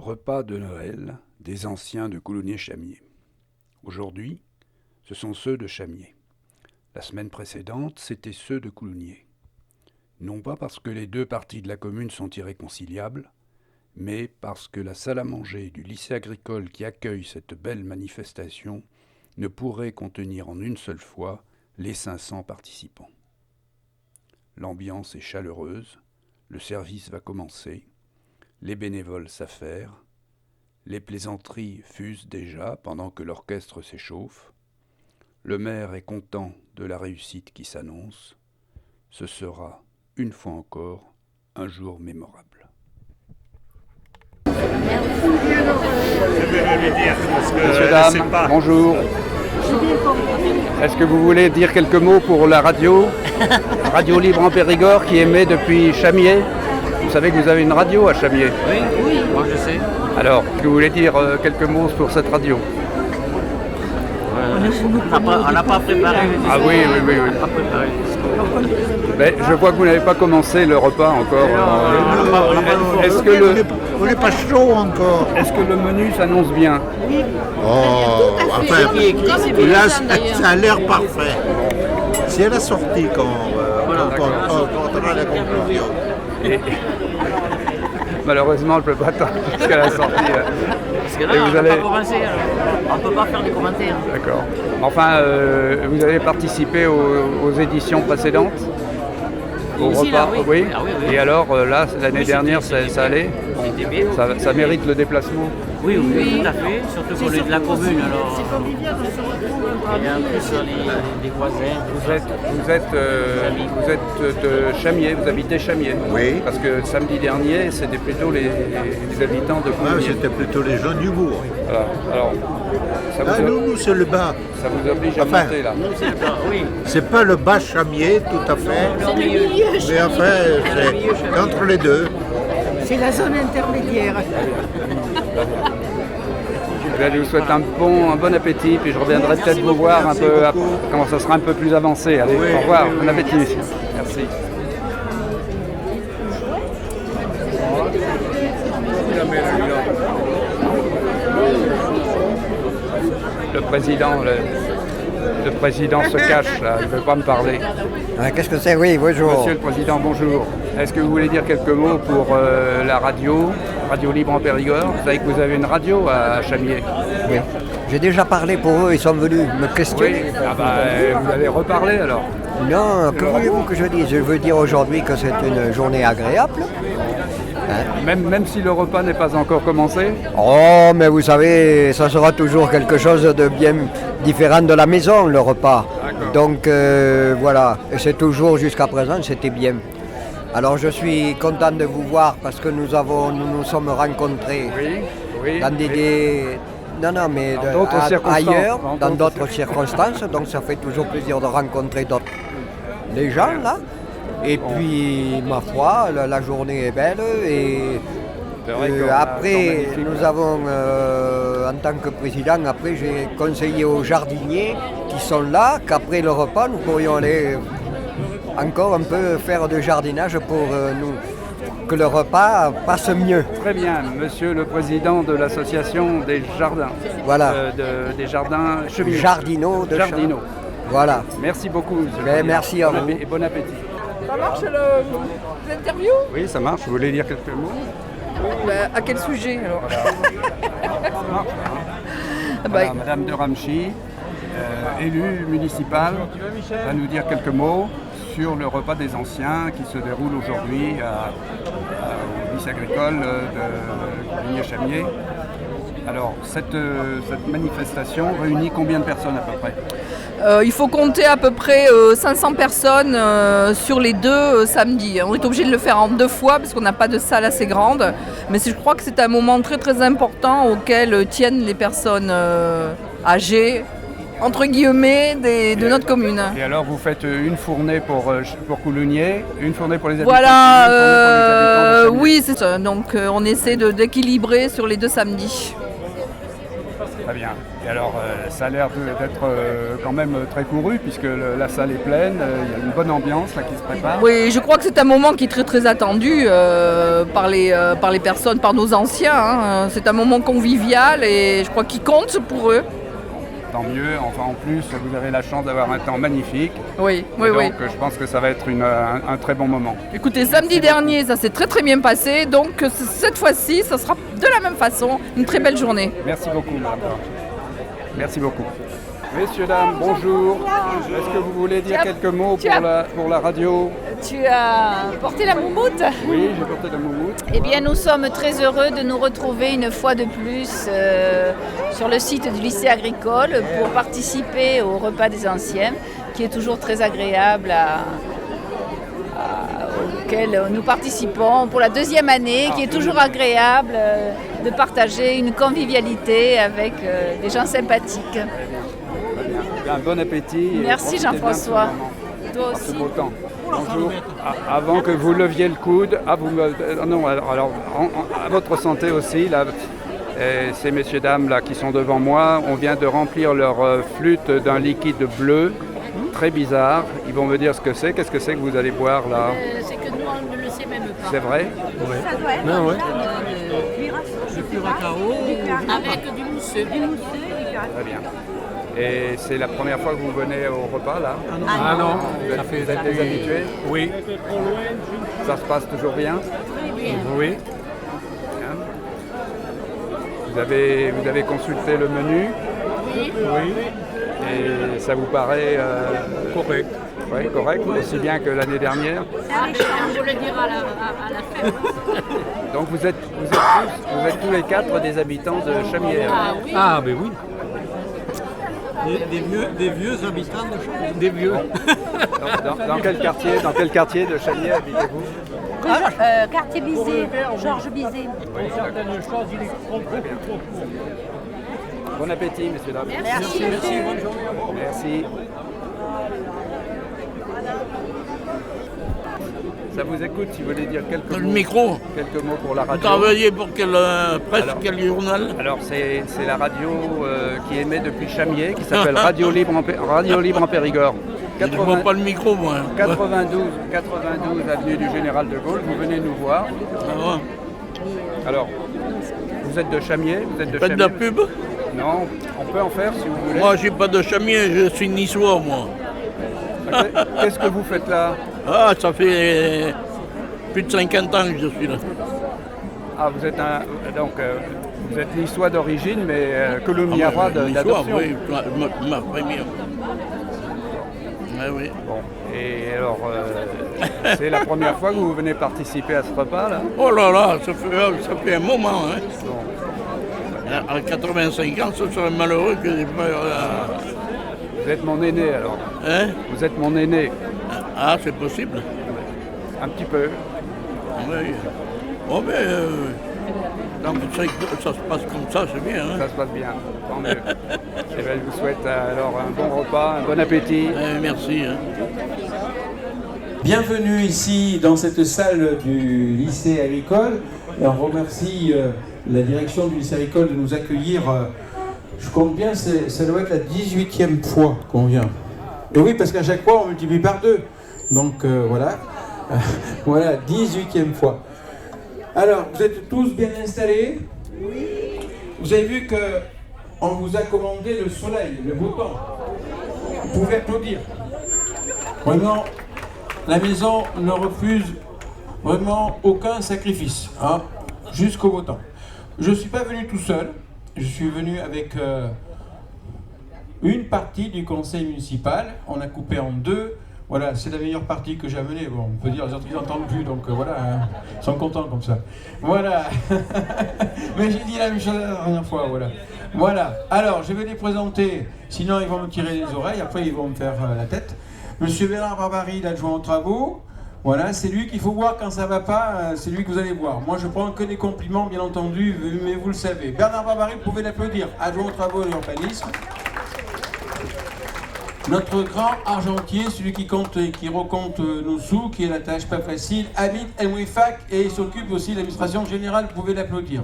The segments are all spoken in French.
Repas de Noël des anciens de Coulommiers-Chamiers. Aujourd'hui, ce sont ceux de Chamiers. La semaine précédente, c'étaient ceux de Coulommiers. Non pas parce que les deux parties de la commune sont irréconciliables, mais parce que la salle à manger du lycée agricole qui accueille cette belle manifestation ne pourrait contenir en une seule fois les 500 participants. L'ambiance est chaleureuse, le service va commencer, les bénévoles s'affairent, les plaisanteries fusent déjà pendant que l'orchestre s'échauffe, le maire est content de la réussite qui s'annonce, ce sera, une fois encore, un jour mémorable. Messieurs, dames, bonjour. Est-ce que vous voulez dire quelques mots pour la radio Libre en Périgord qui émet depuis Chamiers? Vous savez que vous avez une radio à Chamiers? Oui, moi je sais. Alors, est-ce que vous voulez dire quelques mots pour cette radio? On n'a pas préparé. Ah oui. On n'a pas préparé. Mais je vois que vous n'avez pas commencé le repas encore. On n'est pas chaud encore. Est-ce que le menu s'annonce bien? Oh, enfin, là, ça a l'air parfait. C'est la sortie qu'on aura la conclusion. Malheureusement, je ne peux pas attendre jusqu'à la sortie. Parce que là, on ne peut pas commencer. On ne peut pas faire des commentaires. D'accord. Enfin, vous avez participé aux éditions précédentes? Au Ici, repas, là, oui. Oui. Ah oui. Et alors, là, l'année dernière, ça allait? C'était bien. Ça mérite le déplacement? Oui, tout à fait. Surtout pour les de la commune. Alors, c'est convivial, on se retrouve un peu. il y a un peu sur les voisins. Vous êtes de Chamiers, vous habitez Chamiers? Oui. Parce que samedi dernier, c'était plutôt les habitants de Ah, Coulommiers. c'était plutôt les gens du bourg. Voilà. Alors, Nous, c'est le bas. ça vous oblige à Enfin, monter là? Nous, c'est le cas, oui. C'est pas le bas Chamiers, tout à fait. C'est le milieu. Mais enfin, c'est entre les deux. C'est la zone intermédiaire. Je vous souhaite un bon appétit, puis je reviendrai peut-être vous voir un peu quand ça sera un peu plus avancé. Allez, Oui, au revoir, oui, bon appétit. Merci. Le président se cache là, il ne veut pas me parler. Qu'est-ce que c'est? Oui, bonjour. Monsieur le Président, bonjour. Est-ce que vous voulez dire quelques mots pour la radio Libre en Périgord? Vous savez que vous avez une radio à Chamiers? Oui. J'ai déjà parlé pour eux, ils sont venus me questionner. Oui. Ah bah, vous allez reparler alors? Non, que voulez-vous que je dise? Je veux dire aujourd'hui que c'est une journée agréable. Même si le repas n'est pas encore commencé? Oh, mais vous savez, ça sera toujours quelque chose de bien différent de la maison, le repas. D'accord. Donc voilà, et c'est toujours jusqu'à présent, c'était bien. Alors je suis content de vous voir parce que nous nous sommes rencontrés Oui. dans non, mais Dans d'autres circonstances. ailleurs, dans d'autres circonstances, donc ça fait toujours plaisir de rencontrer les gens là. Et puis, ma foi, la journée est belle et après, nous avons, en tant que président, après j'ai conseillé aux jardiniers qui sont là qu'après le repas, nous pourrions aller encore un peu faire de jardinage pour que le repas passe mieux. Très bien, monsieur le président de l'association des jardins. Voilà. Des jardins cheminots. Jardinaux. Voilà. Merci beaucoup, monsieur le président. Merci à vous. Et bon appétit. Ça marche l'interview? Oui, ça marche. Vous voulez dire quelques mots? À quel sujet alors? Voilà, Madame de Ramchy, élue municipale, va nous dire quelques mots sur le repas des anciens qui se déroule aujourd'hui au lycée agricole de Coulommiers-Chamiers. Alors, cette manifestation réunit combien de personnes à peu près? Il faut compter à peu près 500 personnes sur les deux samedis. On est obligé de le faire en 2 fois parce qu'on n'a pas de salle assez grande. Mais je crois que c'est un moment très très important auquel tiennent les personnes âgées, entre guillemets, de notre commune. Et alors vous faites une fournée pour Coulommiers, une fournée pour les habitants. Voilà, oui, c'est ça. Donc on essaie d'équilibrer sur les 2 samedis. Très bien. Et alors, ça a l'air d'être quand même très couru, puisque la salle est pleine, il y a une bonne ambiance là qui se prépare. Oui, je crois que c'est un moment qui est très très attendu par les personnes, par nos anciens. Hein. C'est un moment convivial et je crois qu'il compte pour eux. Tant mieux, enfin en plus, vous avez la chance d'avoir un temps magnifique. Oui. Donc je pense que ça va être un très bon moment. Écoutez, samedi dernier, ça s'est très très bien passé, donc cette fois-ci, ça sera de la même façon, une très belle journée. Merci beaucoup, madame. Merci beaucoup. Messieurs, dames, bonjour. Est-ce que vous voulez dire quelques mots pour la radio? Tu as porté la moumoute? Oui, j'ai porté la moumoute. Eh bien, nous sommes très heureux de nous retrouver une fois de plus sur le site du lycée agricole pour participer au repas des anciens, qui est toujours très agréable, auquel nous participons pour la deuxième année, qui est toujours agréable de partager une convivialité avec des gens sympathiques. Un bon appétit. Merci Jean-François. Toi aussi. Beau temps. Bonjour. Avant que vous leviez le coude, à votre santé aussi. Là, ces messieurs dames là qui sont devant moi, on vient de remplir leur flûte d'un liquide bleu, très bizarre. Ils vont me dire ce que c'est. Qu'est-ce que c'est que vous allez boire là? C'est que nous on ne le sait même pas. C'est vrai? Oui. Ça doit être du curacao avec du mousseux. Très bien. Et c'est la première fois que vous venez au repas là? Ah non, Vous êtes des habitués? Oui. Ça se passe toujours bien? Oui. Bien. Vous avez consulté le menu? Oui. Et ça vous paraît Correct. Oui, correct, aussi bien que l'année dernière. On peut le dire à la fin. Donc vous êtes tous les quatre des habitants de Chamières. Ah oui. Ah, ben oui. Des vieux habitants de Chamières. Des vieux. Dans quel quartier de Chamières habitez-vous? Quartier Bizet, Georges Bizet. Bon appétit, messieurs dames. Merci. Bonne journée. Merci. Ça vous écoute si vous voulez dire quelques mots pour la radio. Vous travaillez pour quelle presse, quel journal? Alors c'est la radio qui émet depuis Chamiers, qui s'appelle Radio Libre en Périgord. Je ne vois pas le micro, moi. 92 avenue du Général de Gaulle, vous venez nous voir. Ah ouais. Alors, vous êtes de Chamiers, Faites de la pub? Non, on peut en faire si vous voulez. Moi, je suis pas de Chamiers, je suis niçois, moi. Qu'est-ce que vous faites là? Ah, ça fait plus de 50 ans que je suis là. Ah, vous êtes vous êtes niçois d'origine, mais colombiarois d'adoption. Oui, ma première. Ah, oui. Bon, et alors, c'est la première fois que vous venez participer à ce repas là? Oh là là, ça fait un moment. Hein. Bon. À 85 ans, ce serait malheureux que j'ai pas... Vous êtes mon aîné alors? Hein? Vous êtes mon aîné? Ah, c'est possible. Un petit peu. Oui. Oh, mais donc, ça se passe comme ça, c'est bien. Hein? Ça se passe bien, tant mieux. Et bien, je vous souhaite alors un bon repas, un bon appétit. Merci. Hein. Bienvenue ici dans cette salle du lycée agricole. Et on remercie la direction du lycée agricole de nous accueillir. Je compte bien, ça doit être la 18e fois qu'on vient. Et oui, parce qu'à chaque fois, on multiplie par 2. Donc voilà. Voilà, 18e fois. Alors, vous êtes tous bien installés? Oui. Vous avez vu qu'on vous a commandé le soleil, le beau temps. Vous pouvez applaudir. Vraiment, la maison ne refuse vraiment aucun sacrifice, hein, jusqu'au beau temps. Je ne suis pas venu tout seul, je suis venu avec une partie du conseil municipal. On a coupé en 2. Voilà, c'est la meilleure partie que j'ai amenée. Bon, on peut dire les autres ils n'entendent plus, donc voilà, hein, ils sont contents comme ça. Voilà. Mais j'ai dit la même chose la dernière fois, voilà. Voilà. Alors, je vais les présenter, sinon ils vont me tirer les oreilles, après ils vont me faire la tête. Monsieur Bernard Barbary, l'adjoint aux travaux. Voilà, c'est lui qu'il faut voir quand ça ne va pas, c'est lui que vous allez voir. Moi, je prends que des compliments, bien entendu, mais vous le savez. Bernard Barbary, vous pouvez l'applaudir, adjoint aux travaux et l'urbanisme. Notre grand argentier, celui qui compte et qui recompte nos sous, qui est la tâche pas facile, habite El Mouifac et il s'occupe aussi de l'administration générale, vous pouvez l'applaudir.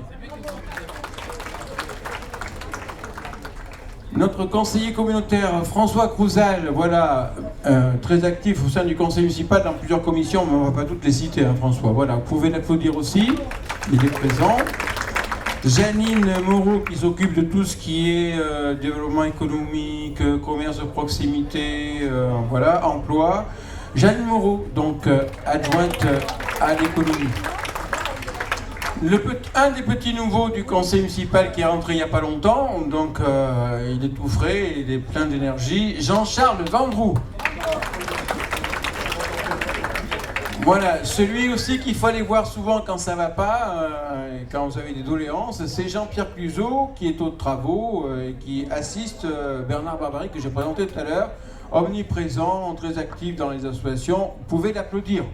Notre conseiller communautaire François Crouzal, voilà, très actif au sein du conseil municipal dans plusieurs commissions, mais on ne va pas toutes les citer, hein, François. Voilà, vous pouvez l'applaudir aussi, il est présent. Janine Moreau qui s'occupe de tout ce qui est développement économique, commerce de proximité, voilà, emploi. Janine Moreau, donc adjointe à l'économie. Un des petits nouveaux du conseil municipal qui est rentré il n'y a pas longtemps, donc il est tout frais, il est plein d'énergie, Jean-Charles Vendroux. Voilà, celui aussi qu'il faut aller voir souvent quand ça ne va pas, quand vous avez des doléances, c'est Jean-Pierre Cluzot qui est aux travaux et qui assiste Bernard Barbary que j'ai présenté tout à l'heure, omniprésent, très actif dans les associations, vous pouvez l'applaudir.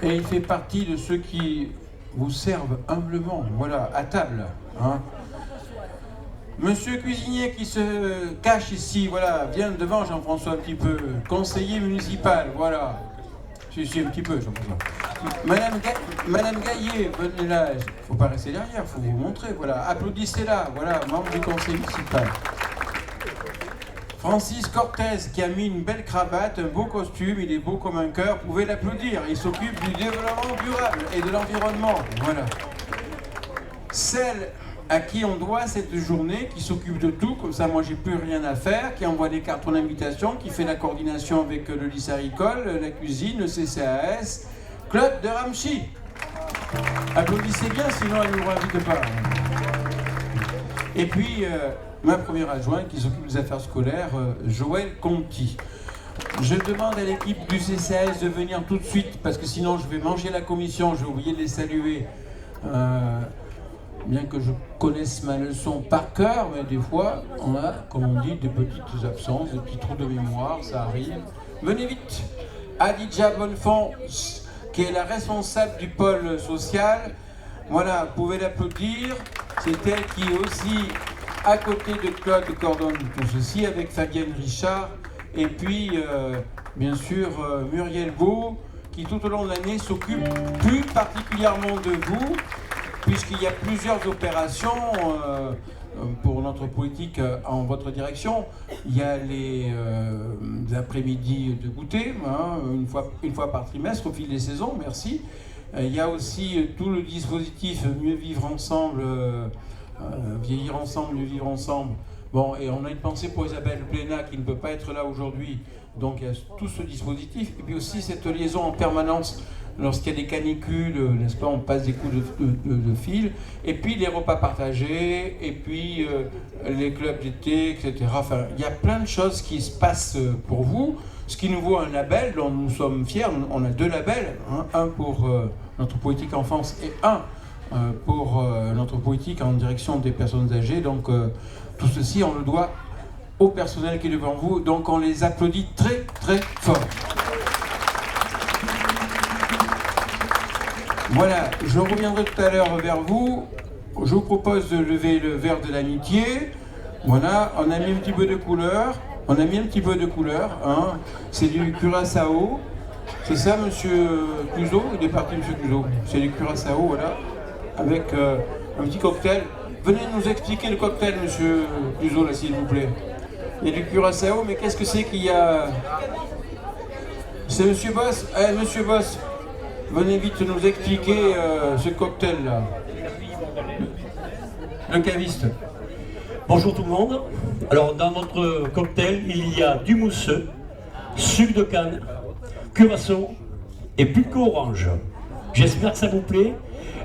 Et il fait partie de ceux qui vous servent humblement, voilà, à table. Hein. Monsieur cuisinier qui se cache ici, voilà, viens devant Jean-François un petit peu, conseiller municipal, voilà. Si, un petit peu, Jean-François. Madame Gaillet, venez là, il ne faut pas rester derrière, il faut vous montrer, voilà. Applaudissez-la, voilà, membre du conseil municipal. Francis Cortez qui a mis une belle cravate, un beau costume, il est beau comme un cœur, vous pouvez l'applaudir, il s'occupe du développement durable et de l'environnement, voilà. Celle à qui on doit cette journée, qui s'occupe de tout, comme ça moi j'ai plus rien à faire, qui envoie des cartons d'invitation, qui fait la coordination avec le lycée agricole, la cuisine, le CCAS, Claude de Ramchy. Applaudissez bien, sinon elle ne nous invite pas. Et puis, ma première adjointe qui s'occupe des affaires scolaires, Joël Conti. Je demande à l'équipe du CCAS de venir tout de suite, parce que sinon je vais manger la commission, je vais oublier de les saluer. Bien que je connaisse ma leçon par cœur, mais des fois, on a, comme on dit, des petites absences, des petits trous de mémoire, ça arrive. Venez vite. Adidja Bonnefond, qui est la responsable du pôle social. Voilà, vous pouvez l'applaudir. C'est elle qui est aussi à côté de Claude coordonne tout ceci, avec Fabienne Richard. Et puis, bien sûr, Muriel Beau, qui tout au long de l'année s'occupe plus particulièrement de vous, puisqu'il y a plusieurs opérations pour notre politique en votre direction. Il y a les après-midi de goûter, hein, une fois par trimestre au fil des saisons, merci. Il y a aussi tout le dispositif Mieux vivre ensemble, vieillir ensemble, mieux vivre ensemble. Bon, et on a une pensée pour Isabelle Pléna qui ne peut pas être là aujourd'hui, donc il y a tout ce dispositif, et puis aussi cette liaison en permanence. Lorsqu'il y a des canicules, n'est-ce pas, on passe des coups de fil, et puis les repas partagés, et puis les clubs d'été, etc. Enfin, il y a plein de choses qui se passent pour vous, ce qui nous vaut un label dont nous sommes fiers. On a 2 labels, hein, un pour notre politique enfance et un pour notre politique en direction des personnes âgées. Donc tout ceci, on le doit au personnel qui est devant vous, donc on les applaudit très très fort. Voilà, je reviendrai tout à l'heure vers vous. Je vous propose de lever le verre de l'amitié. Voilà, on a mis un petit peu de couleur. Hein. C'est du curaçao. C'est ça, monsieur Cluzot? Il est parti, monsieur Cluzot. C'est du curaçao, voilà. Avec un petit cocktail. Venez nous expliquer le cocktail, monsieur Cluzot, là, s'il vous plaît. Il y a du curaçao, mais qu'est-ce que c'est qu'il y a? C'est monsieur Boss? Monsieur Boss, venez vite nous expliquer ce cocktail-là. Le caviste. Bonjour tout le monde. Alors dans notre cocktail, il y a du mousseux, sucre de canne, curaçao et pulco orange. J'espère que ça vous plaît.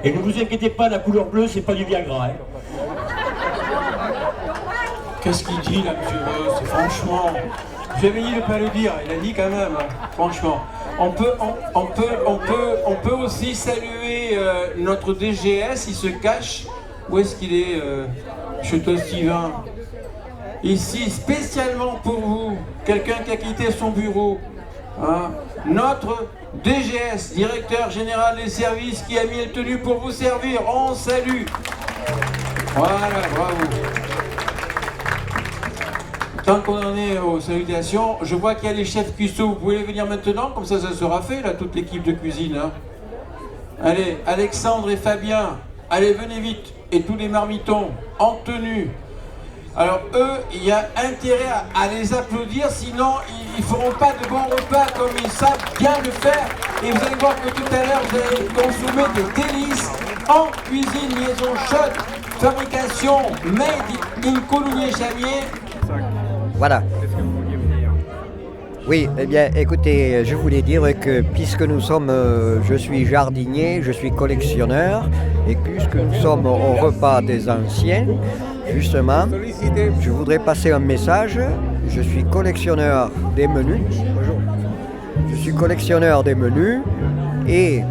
Et ne vous inquiétez pas, la couleur bleue, c'est pas du Viagra. Hein. Qu'est-ce qu'il dit là, monsieur Boss? Franchement, j'ai failli ne pas le dire, il a dit quand même, hein, franchement. On peut aussi saluer notre DGS, il se cache. Où est-ce qu'il est, chez toi, Steven? Ici, spécialement pour vous, quelqu'un qui a quitté son bureau. Hein, notre DGS, directeur général des services, qui a mis le tenue pour vous servir. On salue. Voilà, bravo. Tant qu'on en est aux salutations, je vois qu'il y a les chefs cuistots, vous pouvez venir maintenant, comme ça sera fait, là, toute l'équipe de cuisine. Hein. Allez, Alexandre et Fabien, allez, venez vite. Et tous les marmitons en tenue. Alors eux, il y a intérêt à les applaudir, sinon ils ne feront pas de bons repas comme ils savent bien le faire. Et vous allez voir que tout à l'heure, vous allez consommer des délices en cuisine, liaison chaude, fabrication made in Coulonier-Chamiers. Voilà. Oui, eh bien, écoutez, je voulais dire que puisque nous sommes, je suis jardinier, je suis collectionneur, et puisque nous sommes au repas des anciens, justement, je voudrais passer un message. Je suis collectionneur des menus. Bonjour. Je suis collectionneur des menus, et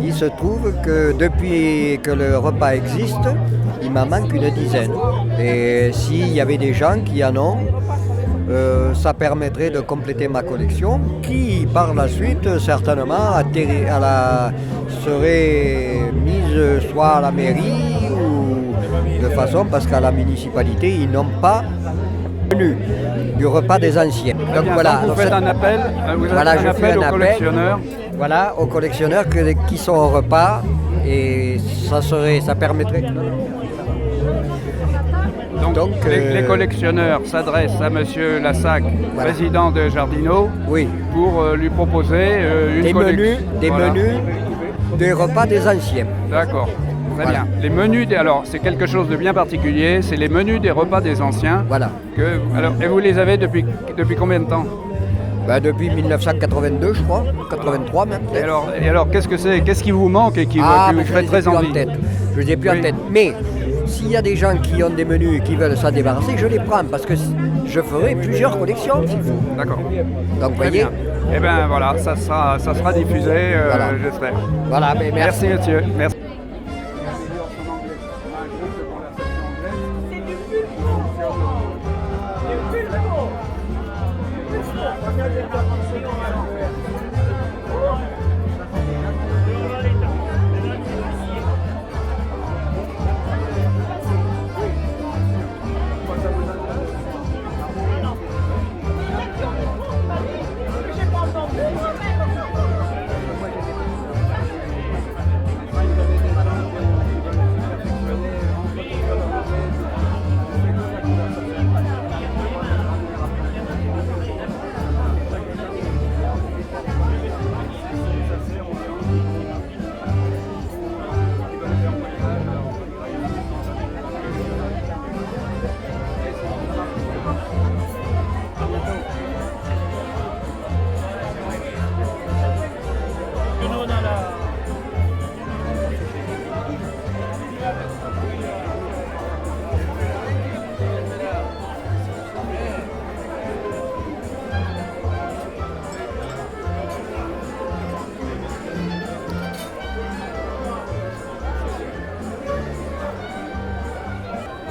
il se trouve que depuis que le repas existe, il m'en manque une dizaine. Et s'il y avait des gens qui en ont, ça permettrait de compléter ma collection qui, par la suite, certainement serait mise soit à la mairie ou de façon parce qu'à la municipalité, ils n'ont pas menu du repas des anciens. Donc voilà. Donc vous faites un appel, je fais un appel aux collectionneurs. Voilà, aux collectionneurs qui sont au repas et ça permettrait. Donc les collectionneurs s'adressent à Monsieur Lassac, voilà, président de Jardinot, oui, pour lui proposer des menus des repas des anciens. D'accord, très voilà. Bien. Les menus, alors c'est quelque chose de bien particulier, c'est les menus des repas des anciens. Voilà. Et vous les avez depuis combien de temps? Depuis 1982, je crois, 83 même. Et alors qu'est-ce que c'est? Qu'est-ce qui vous manque et qui vous fait très envie? Je les ai plus en tête. Mais s'il y a des gens qui ont des menus et qui veulent s'en débarrasser, je les prends parce que je ferai plusieurs collections s'il faut. D'accord. Donc vous voyez. Eh bien voilà, ça sera diffusé, voilà. J'espère. Voilà, mais merci. Merci monsieur. Merci.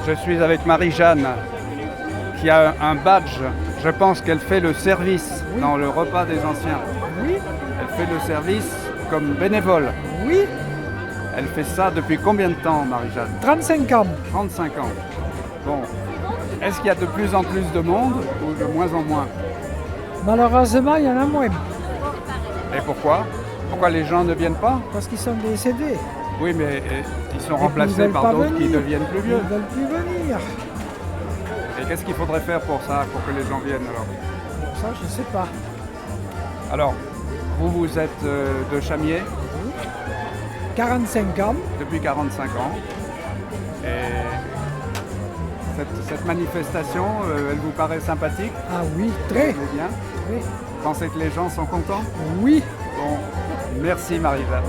Je suis avec Marie-Jeanne qui a un badge. Je pense qu'elle fait le service dans le repas des anciens. Oui. Elle fait le service comme bénévole. Oui. Elle fait ça depuis combien de temps, Marie-Jeanne? 35 ans. 35 ans. Bon. Est-ce qu'il y a de plus en plus de monde ou de moins en moins? Malheureusement, il y en a moins. Et pourquoi? Pourquoi les gens ne viennent pas? Parce qu'ils sont décédés. Oui, mais ils sont remplacés par d'autres qui deviennent plus vieux. Ils ne veulent plus venir. Et qu'est-ce qu'il faudrait faire pour ça, pour que les gens viennent alors? Pour ça, je ne sais pas. Alors, vous êtes de Chamiers? 45 ans. Depuis 45 ans. Et cette manifestation, elle vous paraît sympathique? Ah oui, très. Vous bien? Oui. Vous pensez que les gens sont contents? Oui. Bon, merci Marie-Jeanne.